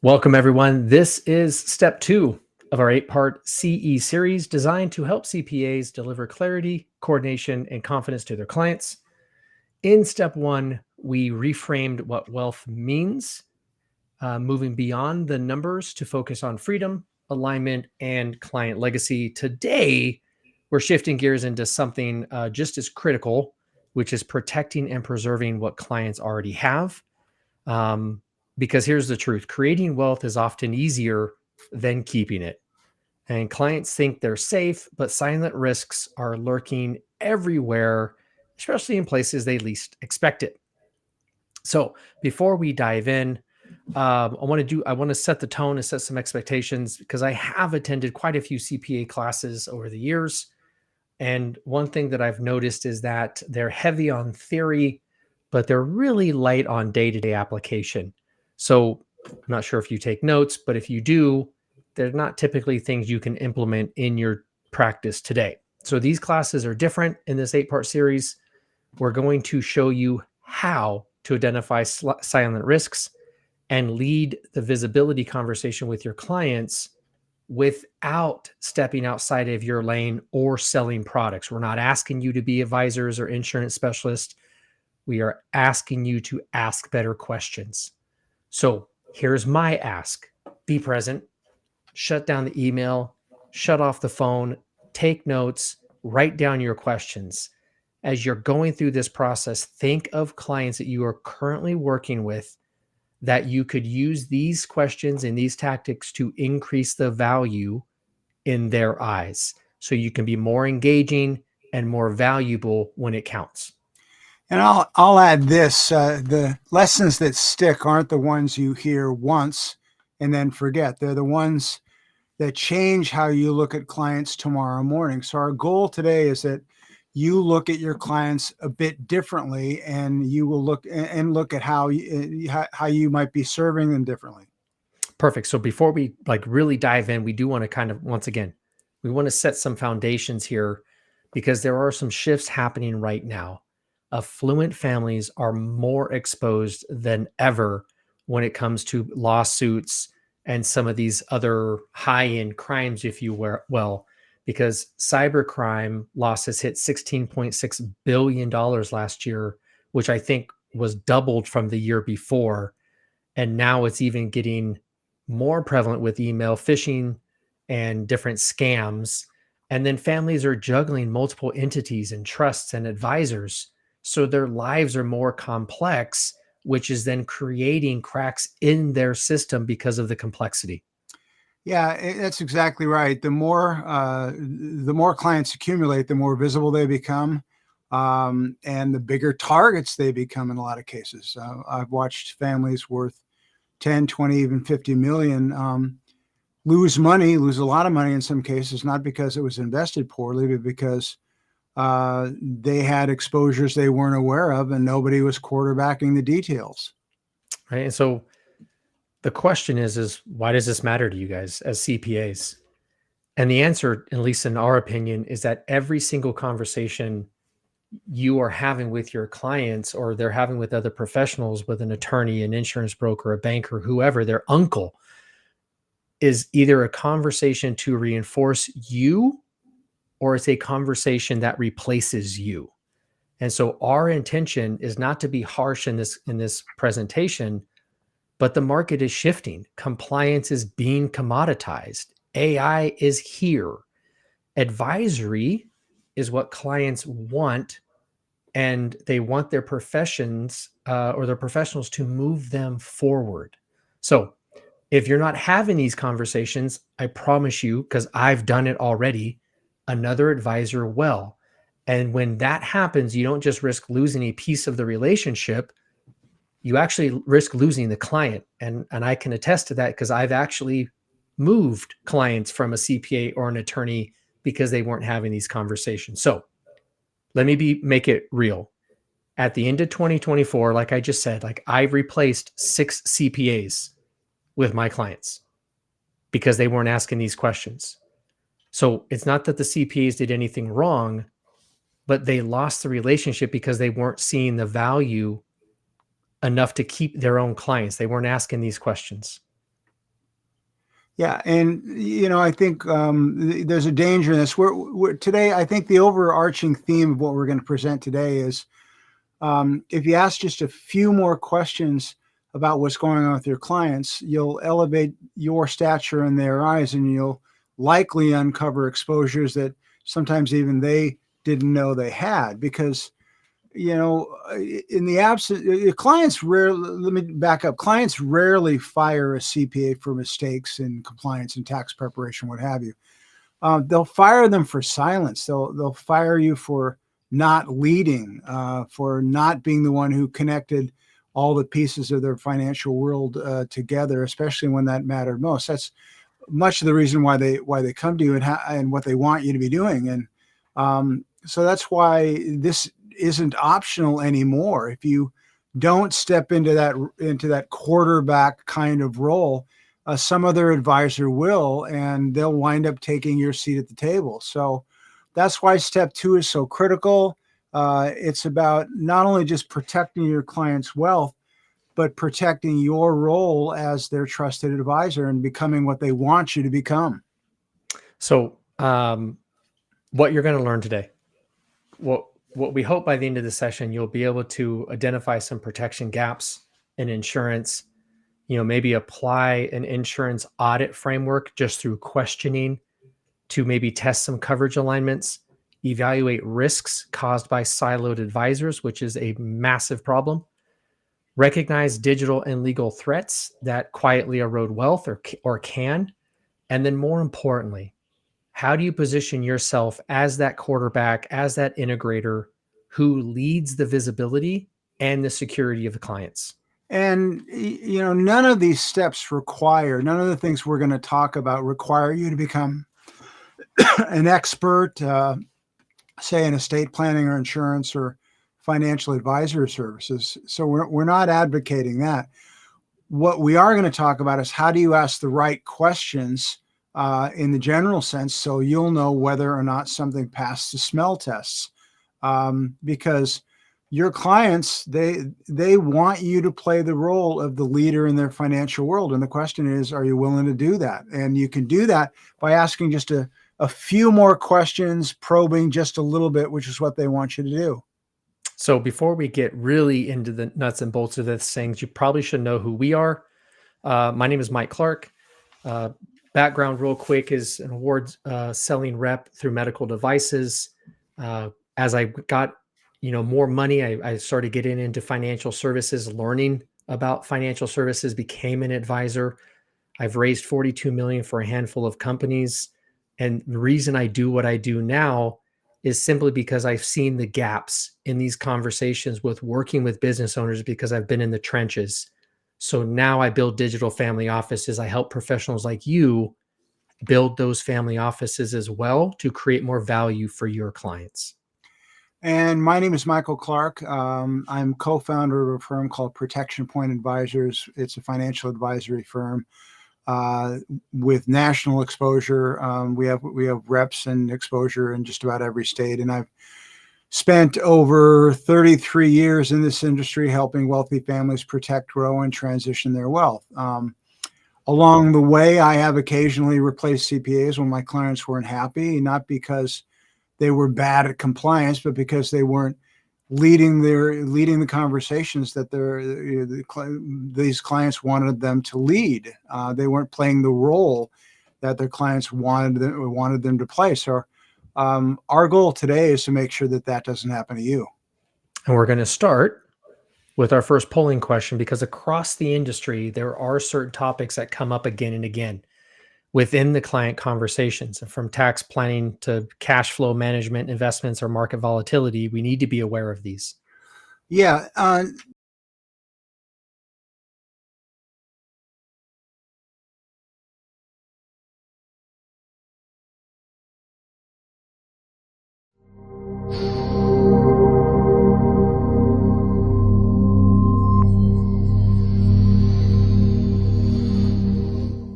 Welcome, everyone. This is step 2 of our 8-part CE series designed to help CPAs deliver clarity, coordination, and confidence to their clients. In step 1, we reframed what wealth means, moving beyond the numbers to focus on freedom, alignment, and client legacy. Today, we're shifting gears into something just as critical, which is protecting and preserving what clients already have. Because here's the truth, creating wealth is often easier than keeping it. And clients think they're safe, but silent risks are lurking everywhere, especially in places they least expect it. So before we dive in, I want to set the tone and set some expectations because I have attended quite a few CPA classes over the years. And one thing that I've noticed is that they're heavy on theory, but they're really light on day-to-day application. So I'm not sure if you take notes, but if you do, they're not typically things you can implement in your practice today. So these classes are different in this 8-part series. We're going to show you how to identify silent risks and lead the visibility conversation with your clients without stepping outside of your lane or selling products. We're not asking you to be advisors or insurance specialists. We are asking you to ask better questions. So here's my ask. Be present, shut down the email, shut off the phone, take notes, write down your questions. As you're going through this process, think of clients that you are currently working with that you could use these questions and these tactics to increase the value in their eyes so you can be more engaging and more valuable when it counts. And I'll add this, the lessons that stick aren't the ones you hear once and then forget. They're the ones that change how you look at clients tomorrow morning. So our goal today is that you look at your clients a bit differently, and you will look at how you might be serving them differently. Perfect. So before we really dive in, we do want to kind of, once again, we want to set some foundations here because there are some shifts happening right now. Affluent families are more exposed than ever when it comes to lawsuits and some of these other high-end crimes, if you will, because cybercrime losses hit $16.6 billion last year, which I think was doubled from the year before. And now it's even getting more prevalent with email phishing and different scams. And then families are juggling multiple entities and trusts and advisors. So their lives are more complex, which is then creating cracks in their system because of the complexity. Yeah, that's exactly right. The more clients accumulate, the more visible they become, and the bigger targets they become in a lot of cases. I've watched families worth 10, 20, even 50 million lose a lot of money in some cases, not because it was invested poorly, but because they had exposures they weren't aware of and nobody was quarterbacking the details. Right. And so the question is why does this matter to you guys as CPAs? And the answer, at least in our opinion, is that every single conversation you are having with your clients or they're having with other professionals, with an attorney, an insurance broker, a banker, whoever, their uncle, is either a conversation to reinforce you or it's a conversation that replaces you. And so our intention is not to be harsh in this presentation, but the market is shifting. Compliance is being commoditized. AI is here. Advisory is what clients want, and they want their professions or their professionals to move them forward. So if you're not having these conversations, I promise you, because I've done it already, another advisor will. And when that happens, you don't just risk losing a piece of the relationship, you actually risk losing the client. And I can attest to that because I've actually moved clients from a CPA or an attorney because they weren't having these conversations. So let me make it real. At the end of 2024, like I just said, I replaced 6 CPAs with my clients because they weren't asking these questions. So it's not that the CPAs did anything wrong, but they lost the relationship because they weren't seeing the value enough to keep their own clients. They weren't asking these questions. Yeah, and I think there's a danger in this. Today, I think the overarching theme of what we're going to present today is if you ask just a few more questions about what's going on with your clients, you'll elevate your stature in their eyes, and you'll likely uncover exposures that sometimes even they didn't know they had. Because in the absence, clients rarely, let me back up, clients rarely fire a CPA for mistakes in compliance and tax preparation, what have you. They'll fire them for silence. They'll fire you for not leading, for not being the one who connected all the pieces of their financial world together, especially when that mattered most. That's much of the reason why they come to you, and what they want you to be doing. And so that's why this isn't optional anymore. If you don't step into that quarterback kind of role, some other advisor will, and they'll wind up taking your seat at the table. So that's why step 2 is so critical. It's about not only just protecting your client's wealth, but protecting your role as their trusted advisor and becoming what they want you to become. So, what you're going to learn today, what we hope by the end of the session, you'll be able to identify some protection gaps in insurance, maybe apply an insurance audit framework just through questioning to maybe test some coverage alignments, evaluate risks caused by siloed advisors, which is a massive problem, recognize digital and legal threats that quietly erode wealth or can, and then more importantly, how do you position yourself as that quarterback, as that integrator who leads the visibility and the security of the clients? And none of these steps none of the things we're going to talk about require you to become an expert, say in estate planning or insurance or financial advisory services. So we're not advocating that. What we are going to talk about is how do you ask the right questions in the general sense, so you'll know whether or not something passed the smell tests. Because your clients, they want you to play the role of the leader in their financial world. And the question is, are you willing to do that? And you can do that by asking just a few more questions, probing just a little bit, which is what they want you to do. So before we get really into the nuts and bolts of this things, you probably should know who we are. My name is Mike Clark. Background real quick is an award selling rep through medical devices. As I got more money, I started getting into financial services, learning about financial services, became an advisor. I've raised 42 million for a handful of companies. And the reason I do what I do now is simply because I've seen the gaps in these conversations with working with business owners, because I've been in the trenches. So now I build digital family offices. I help professionals like you build those family offices as well to create more value for your clients. And my name is Michael Clark. I'm co-founder of a firm called Protection Point Advisors. It's a financial advisory firm with national exposure. We have reps and exposure in just about every state. And I've spent over 33 years in this industry helping wealthy families protect, grow, and transition their wealth. Along the way, I have occasionally replaced CPAs when my clients weren't happy, not because they were bad at compliance, but because they weren't leading the conversations that these clients wanted them to lead. They weren't playing the role that their clients wanted them to play. So our goal today is to make sure that doesn't happen to you. And we're going to start with our first polling question, because across the industry, there are certain topics that come up again and again within the client conversations. From tax planning to cash flow management, investments, or market volatility, we need to be aware of these. Yeah.